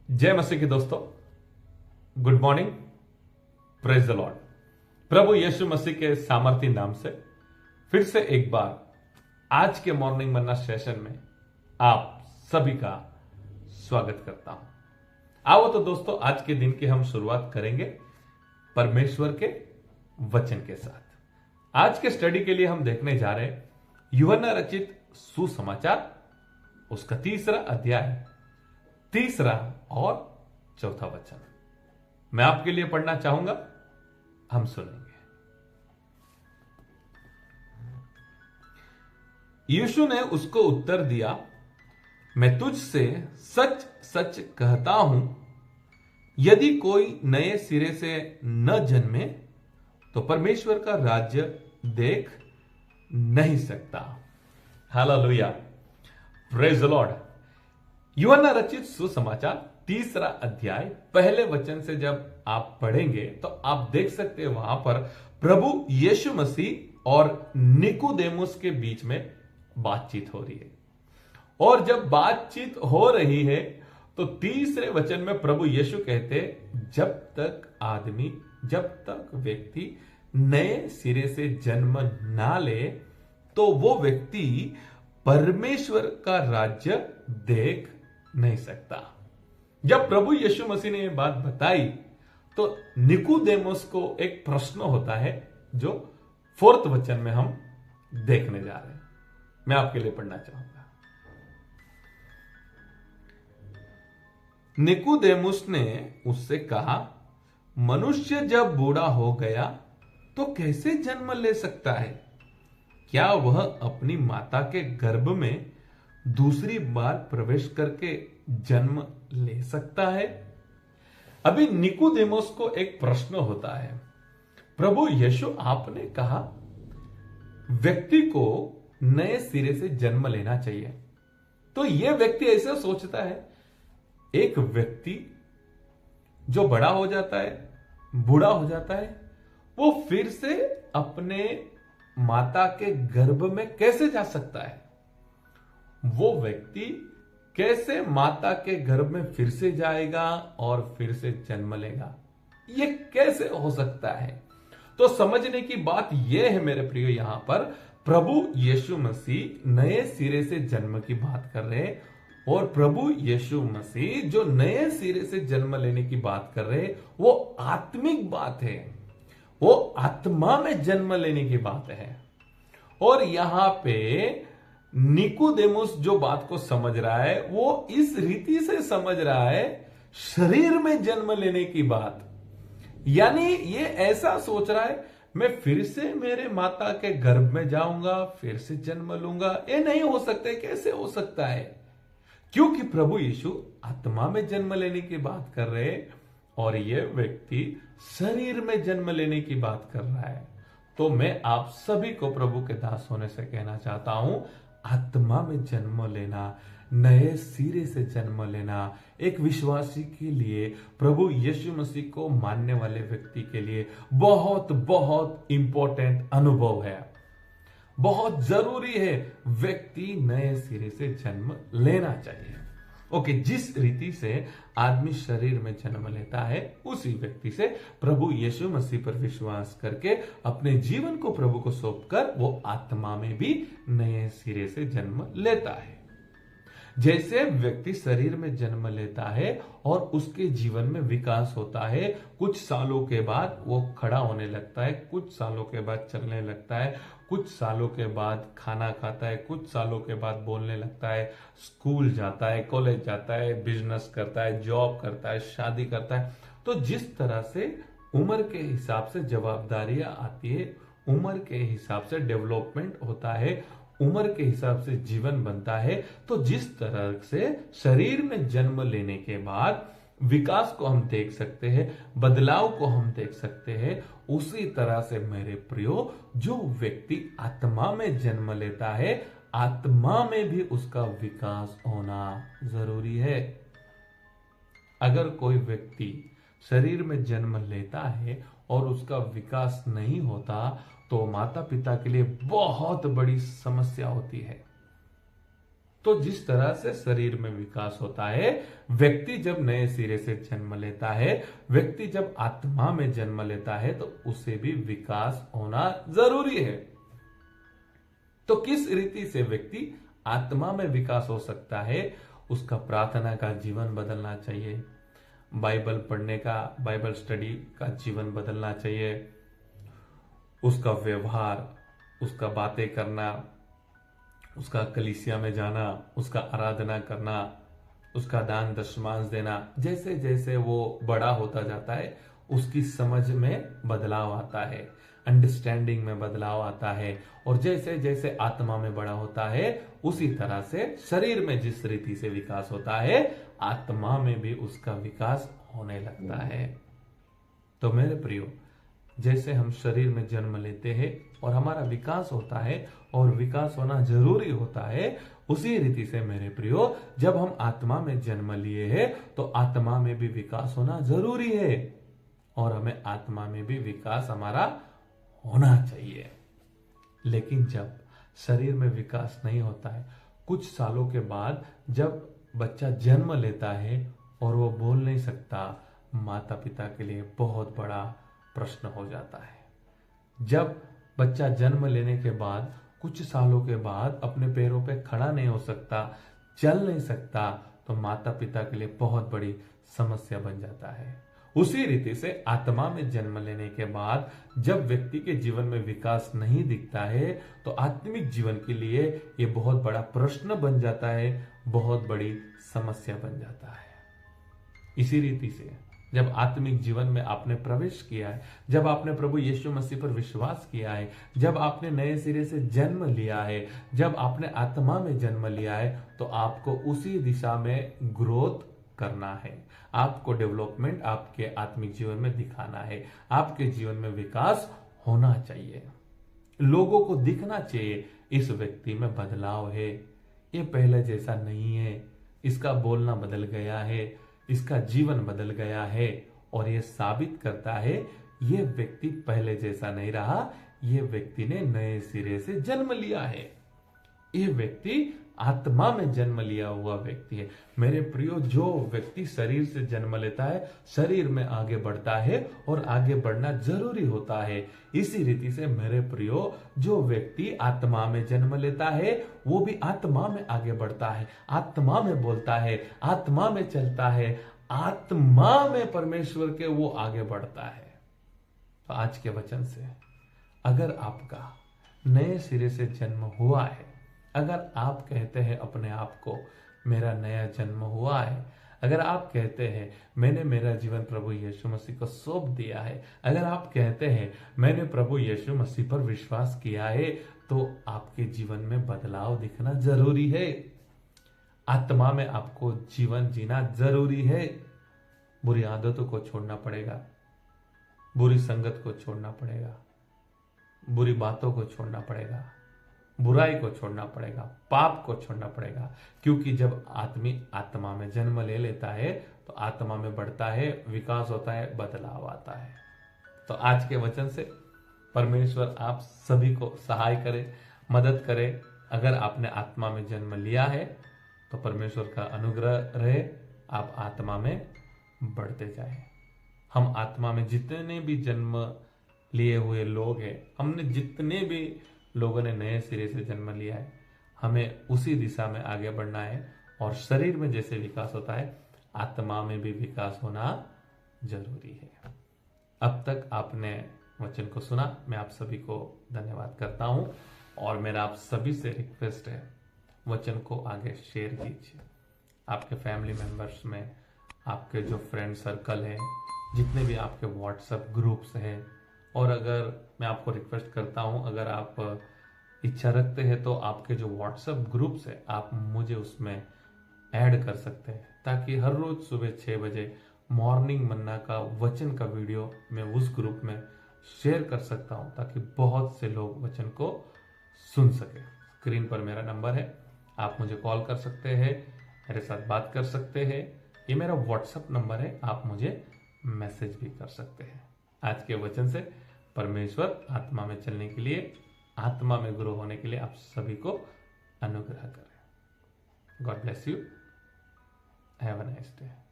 जय मसीह के दोस्तों, good morning, praise the Lord. प्रभु यीशु मसीह के सामर्थी नाम से फिर से एक बार आज के मॉर्निंग मन्ना सेशन में आप सभी का स्वागत करता हूं। आओ तो दोस्तों, आज के दिन की हम शुरुआत करेंगे परमेश्वर के वचन के साथ। आज के स्टडी के लिए हम देखने जा रहे हैं यूहन्ना रचित सुसमाचार, उसका 3रा अध्याय, 3रा और 4था वचन मैं आपके लिए पढ़ना चाहूंगा, हम सुनेंगे। यीशु ने उसको उत्तर दिया, मैं तुझसे सच सच कहता हूं, यदि कोई नए सिरे से न जन्मे तो परमेश्वर का राज्य देख नहीं सकता। Hallelujah, praise the Lord. यूहन्ना रचित सुसमाचार 3रा अध्याय पहले वचन से जब आप पढ़ेंगे तो आप देख सकते हैं वहां पर प्रभु यीशु मसीह और निकोदेमुस के बीच में बातचीत हो रही है। और जब बातचीत हो रही है तो 3रे वचन में प्रभु यीशु कहते, जब तक व्यक्ति नए सिरे से जन्म ना ले तो वो व्यक्ति परमेश्वर का राज्य देख नहीं सकता। जब प्रभु यीशु मसीह ने यह बात बताई तो निकोदेमुस को एक प्रश्न होता है जो 4th वचन में हम देखने जा रहे हैं। मैं आपके लिए पढ़ना चाहूंगा। निकोदेमुस ने उससे कहा, मनुष्य जब बूढ़ा हो गया तो कैसे जन्म ले सकता है? क्या वह अपनी माता के गर्भ में दूसरी बार प्रवेश करके जन्म ले सकता है? अभी निकोदेमुस को एक प्रश्न होता है, प्रभु यीशु आपने कहा व्यक्ति को नए सिरे से जन्म लेना चाहिए। तो यह व्यक्ति ऐसा सोचता है, एक व्यक्ति जो बड़ा हो जाता है, बूढ़ा हो जाता है, वो फिर से अपने माता के गर्भ में कैसे जा सकता है? वो व्यक्ति कैसे माता के गर्भ में फिर से जाएगा और फिर से जन्म लेगा? ये कैसे हो सकता है? तो समझने की बात यह है मेरे प्रियो, यहां पर प्रभु यीशु मसीह नए सिरे से जन्म की बात कर रहे हैं। और प्रभु यीशु मसीह जो नए सिरे से जन्म लेने की बात कर रहे हैं वो आत्मिक बात है, वो आत्मा में जन्म लेने की बात है। और यहां पे निकोदेमुस जो बात को समझ रहा है वो इस रीति से समझ रहा है, शरीर में जन्म लेने की बात। यानी ये ऐसा सोच रहा है, मैं फिर से मेरे माता के गर्भ में जाऊंगा, फिर से जन्म लूंगा। ये नहीं हो सकता है। कैसे हो सकता है? क्योंकि प्रभु यीशु आत्मा में जन्म लेने की बात कर रहे हैं और यह व्यक्ति शरीर में जन्म लेने की बात कर रहा है। तो मैं आप सभी को प्रभु के दास होने से कहना चाहता हूं, आत्मा में जन्म लेना, नए सिरे से जन्म लेना एक विश्वासी के लिए, प्रभु यीशु मसीह को मानने वाले व्यक्ति के लिए बहुत बहुत इंपॉर्टेंट अनुभव है। बहुत जरूरी है, व्यक्ति नए सिरे से जन्म लेना चाहिए। ओके, जिस रीति से आदमी शरीर में जन्म लेता है उसी व्यक्ति से प्रभु यीशु मसीह पर विश्वास करके अपने जीवन को प्रभु को सौंपकर वो आत्मा में भी नए सिरे से जन्म लेता है। जैसे व्यक्ति शरीर में जन्म लेता है और उसके जीवन में विकास होता है, कुछ सालों के बाद वो खड़ा होने लगता है, कुछ सालों के बाद चलने लगता है, कुछ सालों के बाद खाना खाता है, कुछ सालों के बाद बोलने लगता है, स्कूल जाता है, कॉलेज जाता है, बिजनेस करता है, जॉब करता है, शादी करता है। तो जिस तरह से उम्र के हिसाब से जवाबदारियां आती है, उम्र के हिसाब से डेवलपमेंट होता है, उम्र के हिसाब से जीवन बनता है, तो जिस तरह से शरीर में जन्म लेने के बाद विकास को हम देख सकते हैं, बदलाव को हम देख सकते हैं, उसी तरह से मेरे प्रियो, जो व्यक्ति आत्मा में जन्म लेता है, आत्मा में भी उसका विकास होना जरूरी है। अगर कोई व्यक्ति शरीर में जन्म लेता है और उसका विकास नहीं होता तो माता पिता के लिए बहुत बड़ी समस्या होती है। तो जिस तरह से शरीर में विकास होता है, व्यक्ति जब नए सिरे से जन्म लेता है, व्यक्ति जब आत्मा में जन्म लेता है, तो उसे भी विकास होना जरूरी है। तो किस रीति से व्यक्ति आत्मा में विकास हो सकता है? उसका प्रार्थना का जीवन बदलना चाहिए, बाइबल पढ़ने का, बाइबल स्टडी का जीवन बदलना चाहिए, उसका व्यवहार, उसका बातें करना, उसका कलीसिया में जाना, उसका आराधना करना, उसका दान दशमांश देना, जैसे जैसे वो बड़ा होता जाता है उसकी समझ में बदलाव आता है, अंडरस्टैंडिंग में बदलाव आता है, और जैसे जैसे आत्मा में बड़ा होता है उसी तरह से शरीर में जिस रीति से विकास होता है, आत्मा में भी उसका विकास होने लगता है। तो मेरे प्रियो, जैसे हम शरीर में जन्म लेते हैं और हमारा विकास होता है और विकास होना जरूरी होता है, उसी रीति से मेरे प्रियो जब हम आत्मा में जन्म लिए हैं तो आत्मा में भी विकास होना जरूरी है, और हमें आत्मा में भी विकास हमारा होना चाहिए। लेकिन जब शरीर में विकास नहीं होता है, कुछ सालों के बाद जब बच्चा जन्म लेता है और वो बोल नहीं सकता, माता पिता के लिए बहुत बड़ा प्रश्न हो जाता है। जब बच्चा जन्म लेने के बाद कुछ सालों के बाद अपने पैरों पे खड़ा नहीं हो सकता, चल नहीं सकता, तो माता पिता के लिए बहुत बड़ी समस्या बन जाता है। उसी रीति से आत्मा में जन्म लेने के बाद जब व्यक्ति के जीवन में विकास नहीं दिखता है, तो आत्मिक जीवन के लिए ये बहुत बड़ा प्रश्न बन जाता है, बहुत बड़ी समस्या बन जाता है। इसी रीति से जब आत्मिक जीवन में आपने प्रवेश किया है, जब आपने प्रभु यीशु मसीह पर विश्वास किया है, जब आपने नए सिरे से जन्म लिया है, जब आपने आत्मा में जन्म लिया है, तो आपको उसी दिशा में ग्रोथ करना है, आपको डेवलपमेंट आपके आत्मिक जीवन में दिखाना है, आपके जीवन में विकास होना चाहिए, लोगों को दिखना चाहिए इस व्यक्ति में बदलाव है, ये पहले जैसा नहीं है, इसका बोलना बदल गया है, इसका जीवन बदल गया है, और ये साबित करता है ये व्यक्ति पहले जैसा नहीं रहा, ये व्यक्ति ने नए सिरे से जन्म लिया है, ये व्यक्ति आत्मा में जन्म लिया हुआ व्यक्ति है। मेरे प्रियो, जो व्यक्ति शरीर से जन्म लेता है, शरीर में आगे बढ़ता है, और आगे बढ़ना जरूरी होता है। इसी रीति से मेरे प्रियो, जो व्यक्ति आत्मा में जन्म लेता है वो भी आत्मा में आगे बढ़ता है, आत्मा में बोलता है, आत्मा में चलता है, आत्मा में परमेश्वर के वो आगे बढ़ता है। तो आज के वचन से अगर आपका नए सिरे से जन्म हुआ है, अगर आप कहते हैं अपने आप को मेरा नया जन्म हुआ है, अगर आप कहते हैं मैंने मेरा जीवन प्रभु यीशु मसीह को सौंप दिया है, अगर आप कहते हैं मैंने प्रभु यीशु मसीह पर विश्वास किया है, तो आपके जीवन में बदलाव दिखना जरूरी है, आत्मा में आपको जीवन जीना जरूरी है। बुरी आदतों को छोड़ना पड़ेगा, बुरी संगत को छोड़ना पड़ेगा, बुरी बातों को छोड़ना पड़ेगा, बुराई को छोड़ना पड़ेगा, पाप को छोड़ना पड़ेगा, क्योंकि जब आदमी आत्मा में जन्म ले लेता है तो आत्मा में बढ़ता है, विकास होता है, बदलाव आता है। तो आज के वचन से परमेश्वर आप सभी को सहाय करे, मदद करे। अगर आपने आत्मा में जन्म लिया है तो परमेश्वर का अनुग्रह रहे, आप आत्मा में बढ़ते जाए। हम आत्मा में जितने भी जन्म लिए हुए लोग हैं, हमने जितने भी लोगों ने नए सिरे से जन्म लिया है, हमें उसी दिशा में आगे बढ़ना है, और शरीर में जैसे विकास होता है आत्मा में भी विकास होना जरूरी है। अब तक आपने वचन को सुना, मैं आप सभी को धन्यवाद करता हूं, और मेरा आप सभी से रिक्वेस्ट है वचन को आगे शेयर कीजिए, आपके फैमिली मेंबर्स में, आपके जो फ्रेंड सर्कल है, जितने भी आपके व्हाट्सएप ग्रुप्स हैं। और अगर मैं आपको रिक्वेस्ट करता हूं, अगर आप इच्छा रखते हैं तो आपके जो व्हाट्सएप ग्रुप्स है आप मुझे उसमें ऐड कर सकते हैं, ताकि हर रोज सुबह 6 बजे मॉर्निंग मन्ना का वचन का वीडियो मैं उस ग्रुप में शेयर कर सकता हूं, ताकि बहुत से लोग वचन को सुन सके। स्क्रीन पर मेरा नंबर है, आप मुझे कॉल कर सकते हैं, मेरे साथ बात कर सकते हैं, ये मेरा व्हाट्सएप नंबर है, आप मुझे मैसेज भी कर सकते हैं। आज के वचन से परमेश्वर आत्मा में चलने के लिए, आत्मा में ग्रो होने के लिए आप सभी को अनुग्रह करें। God bless you, have a nice day.